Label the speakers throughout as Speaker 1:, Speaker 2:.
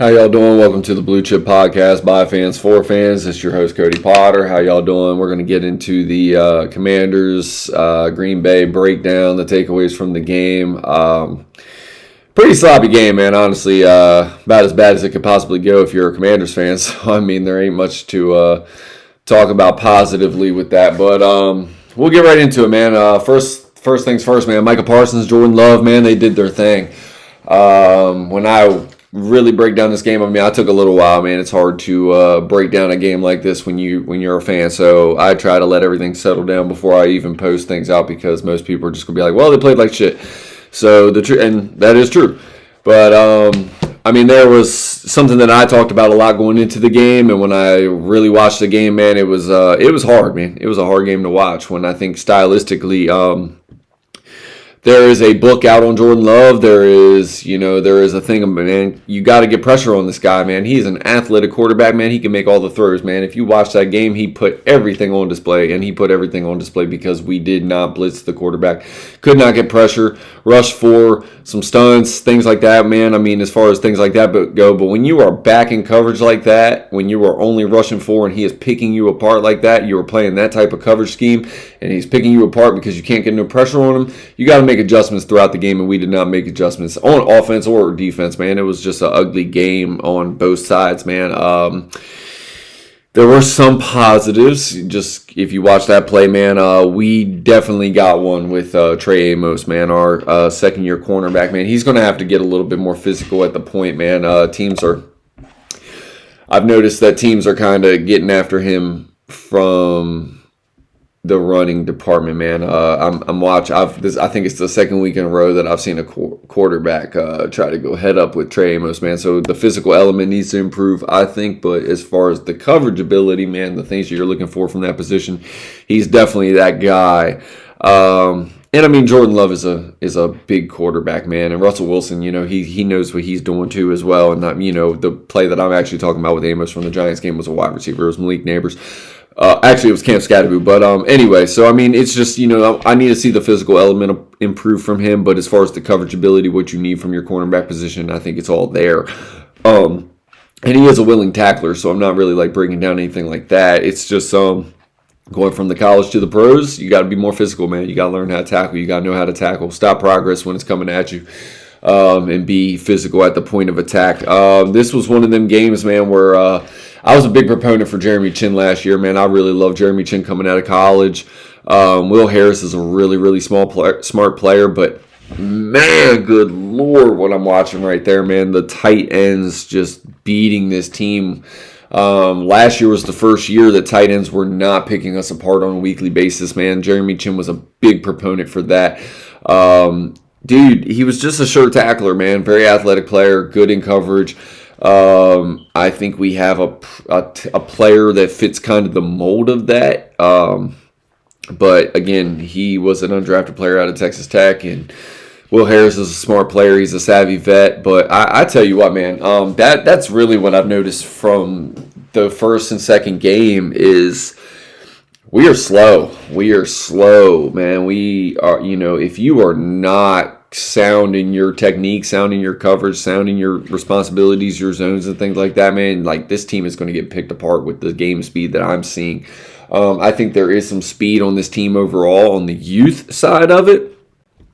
Speaker 1: How y'all doing? Welcome to the Blue Chip Podcast by fans for fans. It's your host Cody Potter. How y'all doing? We're going to get into the Commanders Green Bay breakdown, the takeaways from the game. Pretty sloppy game, man. Honestly, about as bad as it could possibly go if you're a Commanders fan. So I mean, there ain't much to talk about positively with that. But we'll get right into it, man. First things first, man. Micah Parsons, Jordan Love, man, they did their thing. When I really break down this game, I mean, I took a little while, man. It's hard to break down a game like this when you're a fan. So I try to let everything settle down before I even post things out, because most people are just gonna be like, well, they played like shit. So and that is true. But I mean, there was something that I talked about a lot going into the game, and when I really watched the game, man, it was hard, man. It was a hard game to watch. When I think stylistically, there is a book out on Jordan Love. There is a thing, man. You got to get pressure on this guy, man. He's an athletic quarterback, man. He can make all the throws, man. If you watch that game, he put everything on display, and he put everything on display because we did not blitz the quarterback. Could not get pressure, rush for some stunts, things like that, man. I mean, as far as things like that go, but when you are back in coverage like that, when you are only rushing for and he is picking you apart like that, you are playing that type of coverage scheme, and he's picking you apart because you can't get no pressure on him, you got to make adjustments throughout the game, and we did not make adjustments on offense or defense, man. It was just an ugly game on both sides, man. There were some positives. Just if you watch that play, man, we definitely got one with Trey Amos, man, our second-year cornerback, man. He's going to have to get a little bit more physical at the point, man. I've noticed that teams are kind of getting after him from the running department, man. I'm watching. I think it's the second week in a row that I've seen a quarterback try to go head up with Trey Amos, man. So the physical element needs to improve, I think. But as far as the coverage ability, man, the things that you're looking for from that position, he's definitely that guy. And I mean, Jordan Love is a big quarterback, man, and Russell Wilson, he knows what he's doing too as well. And the play that I'm actually talking about with Amos from the Giants game was a wide receiver. It was Malik Neighbors. Actually, it was Cam Scatteroo. But anyway, so I mean, it's just, I need to see the physical element improve from him. But as far as the coverage ability, what you need from your cornerback position, I think it's all there. And he is a willing tackler, so I'm not really like breaking down anything like that. It's just going from the college to the pros, you got to be more physical, man. You got to learn how to tackle. You got to know how to tackle. Stop progress when it's coming at you. And be physical at the point of attack. This was one of them games, man, where I was a big proponent for Jeremy Chin last year, man. I really love Jeremy Chin coming out of college. Will Harris is a really, really smart player, but man, good Lord, what I'm watching right there, man. The tight ends just beating this team. Last year was the first year that tight ends were not picking us apart on a weekly basis, man. Jeremy Chin was a big proponent for that. Dude, he was just a sure tackler, man. Very athletic player, good in coverage. I think we have a player that fits kind of the mold of that. But again, he was an undrafted player out of Texas Tech, and Will Harris is a smart player. He's a savvy vet. But I tell you what, man, that's really what I've noticed from the first and second game is we are slow. We are slow, man. We are, if you are not sound in your technique, sound in your coverage, sound in your responsibilities, your zones and things like that, man, like this team is going to get picked apart with the game speed that I'm seeing. I think there is some speed on this team overall on the youth side of it,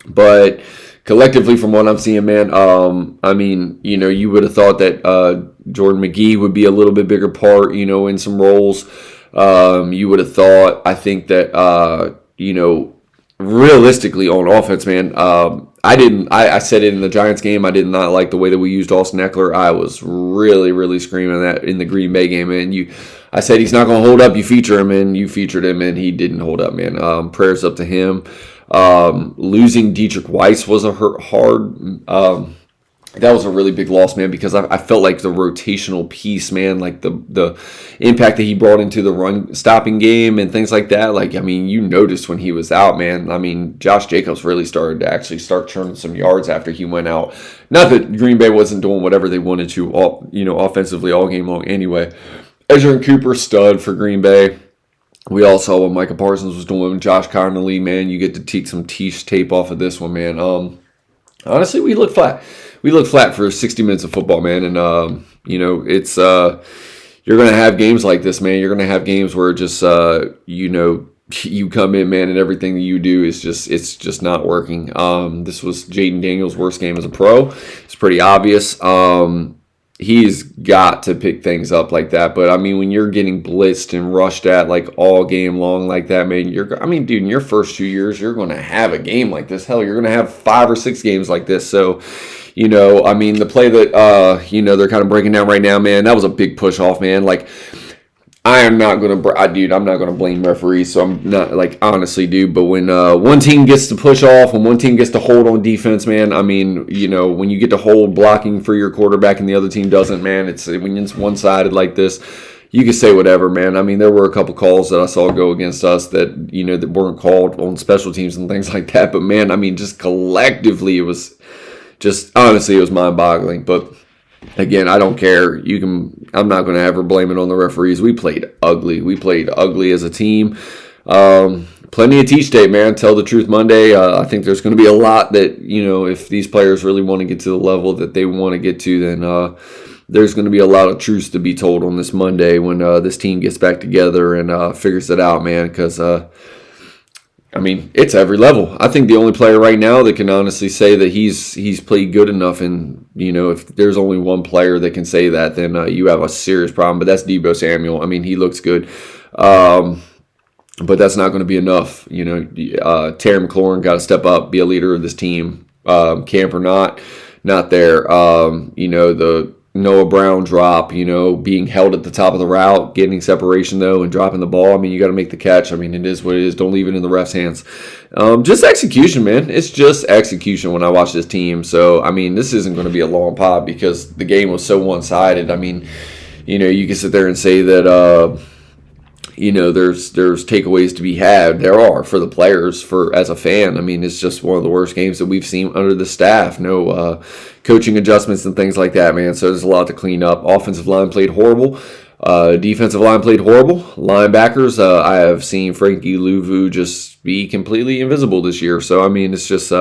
Speaker 1: but collectively from what I'm seeing, man, I mean, you would have thought that Jordan McGee would be a little bit bigger part, in some roles. You would have thought, I think that, realistically on offense, man, I said it in the Giants game. I did not like the way that we used Austin Eckler. I was really, really screaming that in the Green Bay game. And I said he's not going to hold up. You feature him, and you featured him, and he didn't hold up, man. Prayers up to him. Losing Dietrich Weiss was a hard. That was a really big loss, man, because I felt like the rotational piece, man, like the impact that he brought into the run stopping game and things like that. Like, I mean, you noticed when he was out, man. I mean, Josh Jacobs really started to actually start churning some yards after he went out. Not that Green Bay wasn't doing whatever they wanted to, offensively all game long anyway. Edgerrin Cooper, stud for Green Bay. We all saw what Micah Parsons was doing. Josh Connolly, man, you get to take some tape off of this one, man. Honestly, we look flat. We looked flat for 60 minutes of football, man, and It's you're gonna have games like this, man. You're gonna have games where just you come in, man, and everything that you do is just not working. This was Jaden Daniels' worst game as a pro. It's pretty obvious. He's got to pick things up like that. But I mean, when you're getting blitzed and rushed at like all game long like that, man, dude, in your first 2 years, you're going to have a game like this. Hell, you're going to have 5 or 6 games like this. So, I mean, the play that they're kind of breaking down right now, man, that was a big push off, man. Like, I'm not going to blame referees, so I'm not, like, honestly, dude. But when one team gets to push off, when one team gets to hold on defense, man, I mean, when you get to hold blocking for your quarterback and the other team doesn't, man, when it's one-sided like this, you can say whatever, man. I mean, there were a couple calls that I saw go against us that, that weren't called on special teams and things like that. But, man, I mean, just collectively, it was mind-boggling. But again, I don't care. I'm not going to ever blame it on the referees. We played ugly. We played ugly as a team. Plenty of teach tape, man. Tell the truth Monday. I think there's going to be a lot that, if these players really want to get to the level that they want to get to, then there's going to be a lot of truths to be told on this Monday when this team gets back together and figures it out, man, because I mean, it's every level. I think the only player right now that can honestly say that he's played good enough, and if there's only one player that can say that, then you have a serious problem. But that's Deebo Samuel. I mean, he looks good, but that's not going to be enough. Terry McLaurin got to step up, be a leader of this team. Camp or not there. The Noah Brown drop, being held at the top of the route, getting separation though, and dropping the ball. I mean, you got to make the catch. I mean, it is what it is. Don't leave it in the ref's hands. Just execution, man. It's just execution when I watch this team. So, I mean, this isn't going to be a long pod because the game was so one-sided. I mean, you can sit there and say that, there's takeaways to be had. There are for the players, as a fan. I mean, it's just one of the worst games that we've seen under the staff. No coaching adjustments and things like that, man. So there's a lot to clean up. Offensive line played horrible. Defensive line played horrible. Linebackers, I have seen Frankie Louvu just be completely invisible this year. So, I mean, it's just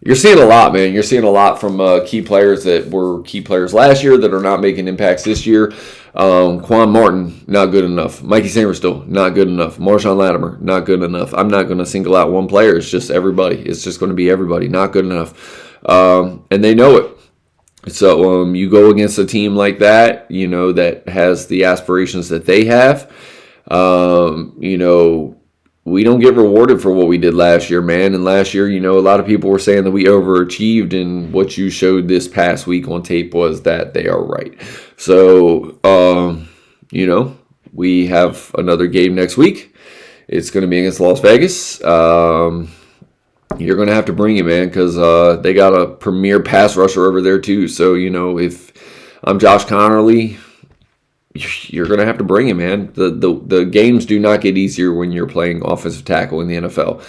Speaker 1: you're seeing a lot, man. You're seeing a lot from key players that were key players last year that are not making impacts this year. Quan Martin, not good enough. Mikey Sainristil, not good enough. Marshawn Latimer, not good enough. I'm not going to single out one player. It's just everybody. It's just going to be everybody. Not good enough. And they know it. So you go against a team like that, that has the aspirations that they have. We don't get rewarded for what we did last year, man. And last year, a lot of people were saying that we overachieved, and what you showed this past week on tape was that they are right. So, we have another game next week. It's going to be against Las Vegas. You're going to have to bring it, man, because they got a premier pass rusher over there too. So, if I'm Josh Connerly, you're going to have to bring it, man. The games do not get easier when you're playing offensive tackle in the NFL.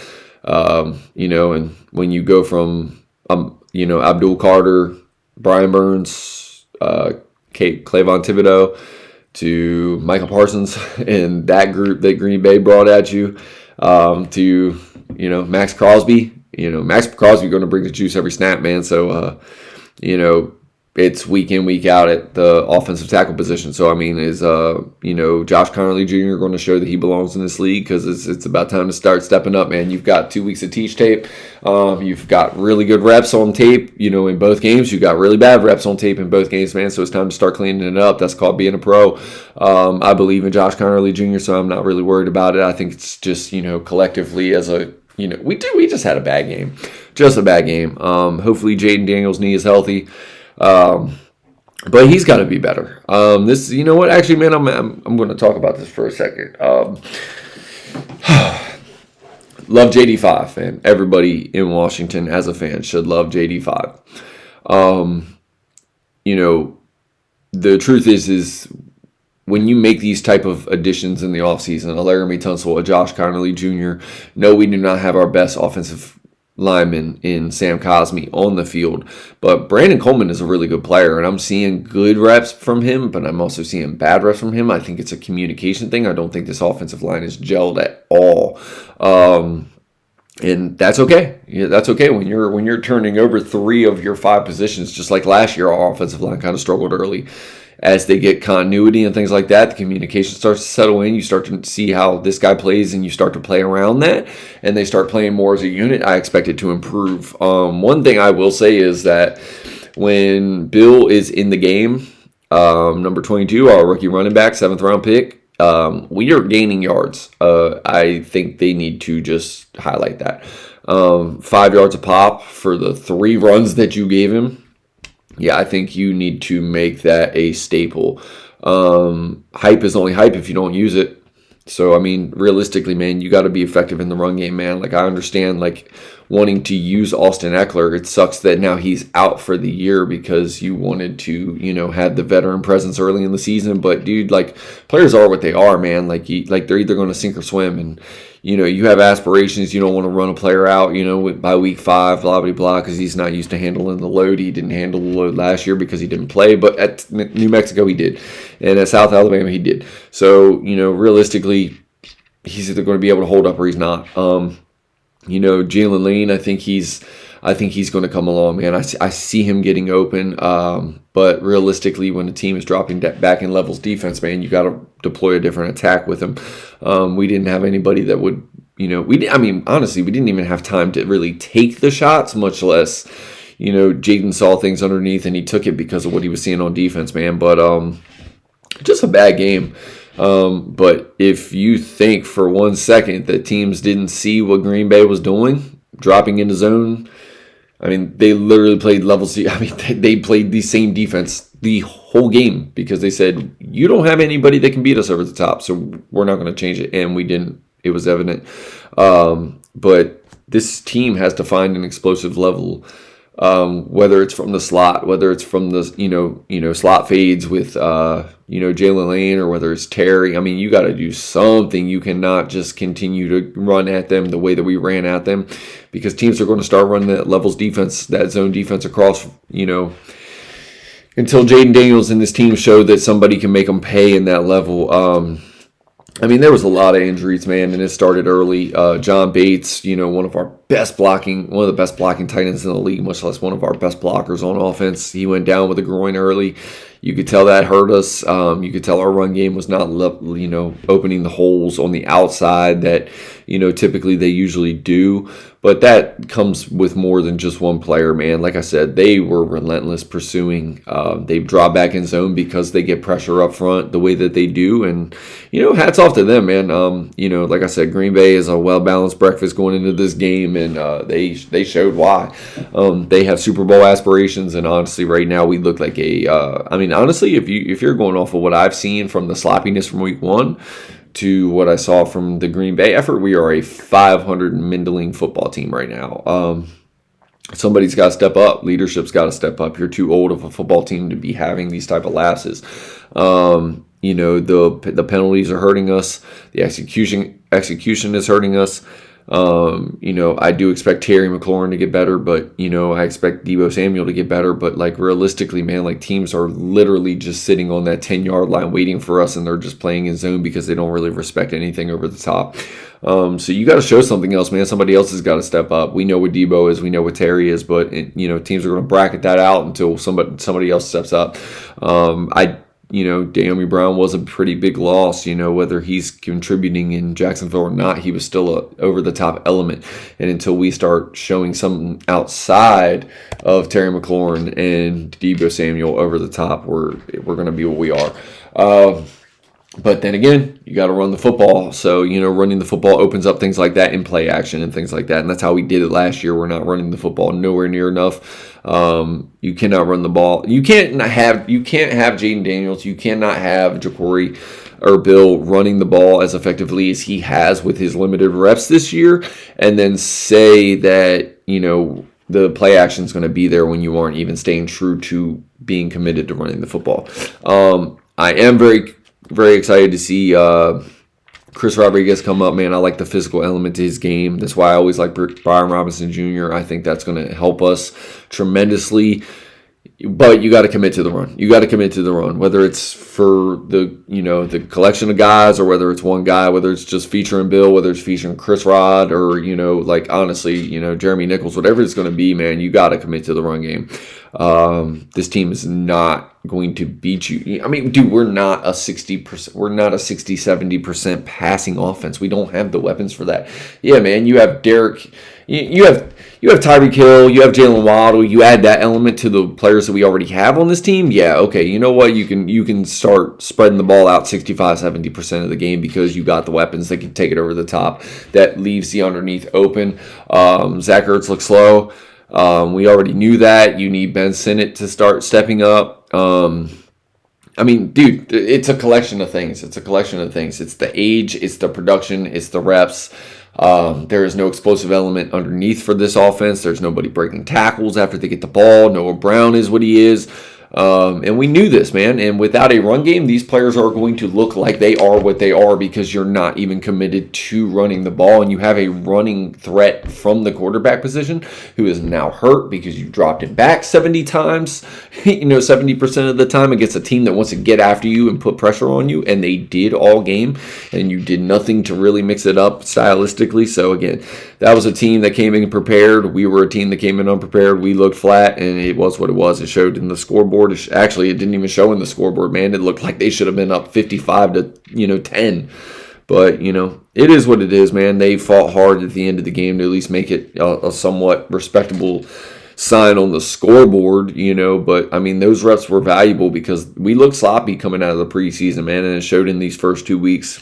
Speaker 1: And when you go from, Abdul Carter, Brian Burns, Clavon Thibodeau to Michael Parsons and that group that Green Bay brought at you, to, Max Crosby. Max Crosby going to bring the juice every snap, man. So, it's week in, week out at the offensive tackle position. So, I mean, is, Josh Connerly Jr. going to show that he belongs in this league? Because it's about time to start stepping up, man. You've got 2 weeks of teach tape. You've got really good reps on tape, in both games. You've got really bad reps on tape in both games, man. So it's time to start cleaning it up. That's called being a pro. I believe in Josh Connerly Jr., so I'm not really worried about it. I think it's just, collectively as a, we just had a bad game. Just a bad game. Hopefully Jaden Daniels' knee is healthy. But he's got to be better. This, what? Actually, man, I'm going to talk about this for a second. Love JD5, and everybody in Washington as a fan should love JD5. The truth is when you make these type of additions in the offseason, a Laramie Tunsil, a Josh Connerly Jr., no, we do not have our best offensive lineman in Sam Cosmi on the field, but Brandon Coleman is a really good player, and I'm seeing good reps from him, but I'm also seeing bad reps from him. I think it's a communication thing. I don't think this offensive line is gelled at all. And that's okay. Yeah, that's okay when you're turning over 3 of your 5 positions, just like last year. Our offensive line kind of struggled early. As they get continuity and things like that, the communication starts to settle in. You start to see how this guy plays, and you start to play around that, and they start playing more as a unit. I expect it to improve. One thing I will say is that when Bill is in the game, number 22, our rookie running back, 7th-round pick, we are gaining yards. I think they need to just highlight that. 5 yards a pop for the 3 runs that you gave him. Yeah, I think you need to make that a staple. Hype is only hype if you don't use it. So, I mean, realistically, man, you got to be effective in the run game, man. Like, I understand, like, wanting to use Austin Eckler. It sucks that now he's out for the year because you wanted to, have the veteran presence early in the season. But, dude, like, players are what they are, man. Like, they're either going to sink or swim. And, you have aspirations. You don't want to run a player out, by week 5, blah, blah, blah, because he's not used to handling the load. He didn't handle the load last year because he didn't play. But at New Mexico, he did. And at South Alabama, he did. So, realistically, he's either going to be able to hold up or he's not. Jalen Lane, I think he's going to come along, man. I see him getting open. But realistically, when the team is dropping back in levels defense, man, you got to deploy a different attack with him. We didn't have anybody that would, honestly, we didn't even have time to really take the shots, much less, Jaden saw things underneath and he took it because of what he was seeing on defense, man. But just a bad game. But if you think for 1 second that teams didn't see what Green Bay was doing, dropping into zone, they literally played level C. They played the same defense the whole game because they said, you don't have anybody that can beat us over the top, so we're not going to change it. And we didn't. It was evident. But this team has to find an explosive level, whether it's from the slot, whether it's from the, slot fades with, Jalen Lane, or whether it's Terry. You got to do something. You cannot just continue to run at them the way that we ran at them, because teams are going to start running that levels defense, that zone defense across, until Jaden Daniels and this team show that somebody can make them pay in that level. There was a lot of injuries, man, and it started early. John Bates, one of the best blocking tight ends in the league, much less one of our best blockers on offense. He went down with a groin early. You could tell that hurt us. You could tell our run game was not, opening the holes on the outside that, typically they usually do. But that comes with more than just one player, man. Like I said, they were relentless pursuing. They draw back in zone because they get pressure up front the way that they do. And, hats off to them, man. Like I said, Green Bay is a well-balanced breakfast going into this game, and they showed why. They have Super Bowl aspirations, and honestly, right now we look like honestly, if you're going off of what I've seen from the sloppiness from week 1 to what I saw from the Green Bay effort, we are a 500 middling football team right now. Somebody's got to step up. Leadership's got to step up. You're too old of a football team to be having these type of lapses. The penalties are hurting us. The execution is hurting us. I do expect Terry McLaurin to get better, but, I expect Deebo Samuel to get better. But, realistically, man, teams are literally just sitting on that 10-yard line waiting for us, and they're just playing in zone because they don't really respect anything over the top. So you got to show something else, man. Somebody else has got to step up. We know what Deebo is. We know what Terry is. But, teams are going to bracket that out until somebody else steps up. Naomi Brown was a pretty big loss, whether he's contributing in Jacksonville or not, he was still a over-the-top element. And until we start showing something outside of Terry McLaurin and Deebo Samuel over the top, we're going to be what we are. But then again, you got to run the football. So, running the football opens up things like that in play action and things like that. And that's how we did it last year. We're not running the football nowhere near enough. You cannot run the ball. You can't have Jaden Daniels. You cannot have Ja'Cory or Bill running the ball as effectively as he has with his limited reps this year, and then say that, the play action is going to be there when you aren't even staying true to being committed to running the football. I am very, very excited to see Chris Rodriguez come up, man. I like the physical element to his game. That's why I always like Brian Robinson Jr. I think that's going to help us tremendously. but you got to commit to the run. You got to commit to the run, whether it's for the collection of guys, or whether it's one guy, whether it's just featuring Bill, whether it's featuring Chris Rod, or like honestly, Jeremy Nichols, whatever it's going to be, man. You got to commit to the run game. This team is not going to beat you. I mean, dude, we're not a 60%. We're not a 60-70% passing offense. We don't have the weapons for that. Yeah, man. You have Derek. You have Tyreek Hill, you have Jalen Waddle. You add that element to the players that we already have on this team. Yeah, okay. You know what? You can start spreading the ball out 65-70% of the game because you got the weapons that can take it over the top. That leaves the underneath open. Zach Ertz looks slow. We already knew that. You need Ben Sinnott to start stepping up. I mean, dude, it's a collection of things. It's the age, it's the production, it's the reps. There is no explosive element underneath for this offense. There's nobody breaking tackles after they get the ball. Noah Brown is what he is. And we knew this, man. And without a run game, these players are going to look like they are what they are because you're not even committed to running the ball. And you have a running threat from the quarterback position who is now hurt because you dropped it back 70 times, 70% of the time against a team that wants to get after you and put pressure on you. And they did all game. And you did nothing to really mix it up stylistically. So, again, that was a team that came in prepared. We were a team that came in unprepared. We looked flat, and it was what it was. It showed in the scoreboard. Actually, it didn't even show in the scoreboard, man. It looked like they should have been up 55-10. But, it is what it is, man. They fought hard at the end of the game to at least make it a somewhat respectable sign on the scoreboard, But, I mean, those reps were valuable because we looked sloppy coming out of the preseason, man, and it showed in these first 2 weeks.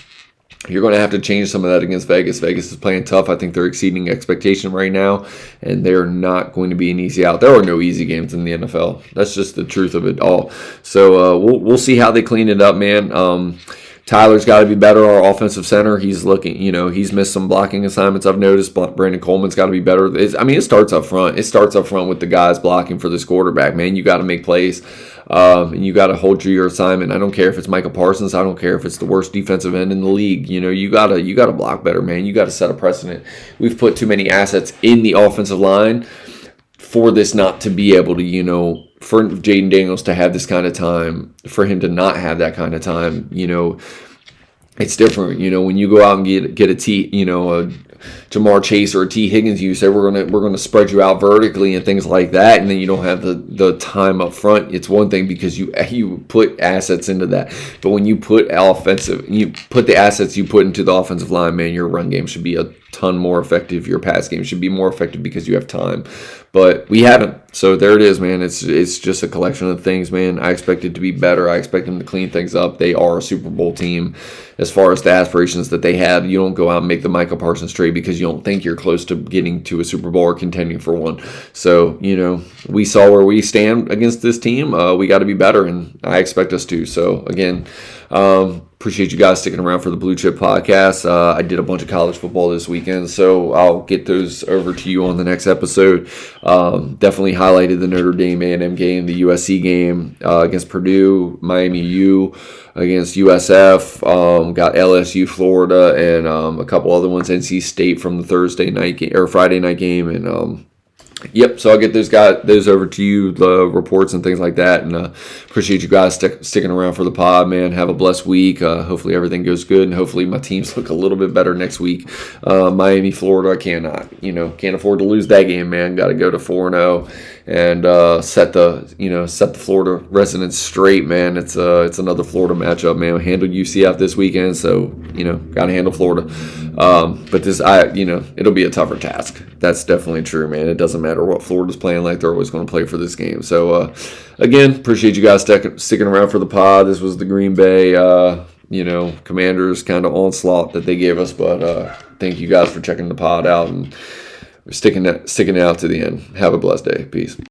Speaker 1: You're going to have to change some of that against Vegas. Vegas is playing tough. I think they're exceeding expectation right now, and they're not going to be an easy out. There are no easy games in the NFL. That's just the truth of it all. So we'll see how they clean it up, man. Tyler's got to be better. Our offensive center, he's looking, he's missed some blocking assignments. I've noticed. Brandon Coleman's got to be better. It starts up front. It starts up front with the guys blocking for this quarterback, man. You got to make plays. And you got to hold to your assignment. I don't care if it's Micah Parsons. I don't care if it's the worst defensive end in the league. You gotta block better, man. You got to set a precedent. We've put too many assets in the offensive line for this not to be able to, for Jaden Daniels to have this kind of time, for him to not have that kind of time, it's different. When you go out and get a Jamar Chase or a T. Higgins, you say we're gonna spread you out vertically and things like that, and then you don't have the time up front. It's one thing because you put assets into that, but when you put the assets you put into the offensive line, man, your run game should be a ton more effective. Your pass game should be more effective because you have time, but we haven't. So there it is, man. It's just a collection of things, man. I expect it to be better. I expect them to clean things up. They are a Super Bowl team. As far as the aspirations that they had, you don't go out and make the Micah Parsons trade because you don't think you're close to getting to a Super Bowl or contending for one. So, we saw where we stand against this team. We got to be better, and I expect us to. So, again, appreciate you guys sticking around for the Blue Chip Podcast. I did a bunch of college football this weekend, so I'll get those over to you on the next episode. Definitely highlighted the Notre Dame A&M game, the USC game against Purdue, Miami U against USF, got LSU, Florida, and a couple other ones, NC State from the Thursday night game or Friday night game, and yep, so I'll get those over to you, the reports and things like that, and appreciate you guys sticking around for the pod, man. Have a blessed week. Hopefully everything goes good, and hopefully my teams look a little bit better next week. Miami, Florida, can't afford to lose that game, man. Got to go to 4-0 and set the Florida residents straight, man. It's another Florida matchup, man. We handled UCF this weekend, so got to handle Florida. But this, it'll be a tougher task. That's definitely true, man. It doesn't matter what Florida's playing like; they're always going to play for this game. So, again, appreciate you guys sticking around for the pod. This was the Greenbay, Commanders kind of onslaught that they gave us, but thank you guys for checking the pod out and sticking it out to the end. Have a blessed day. Peace.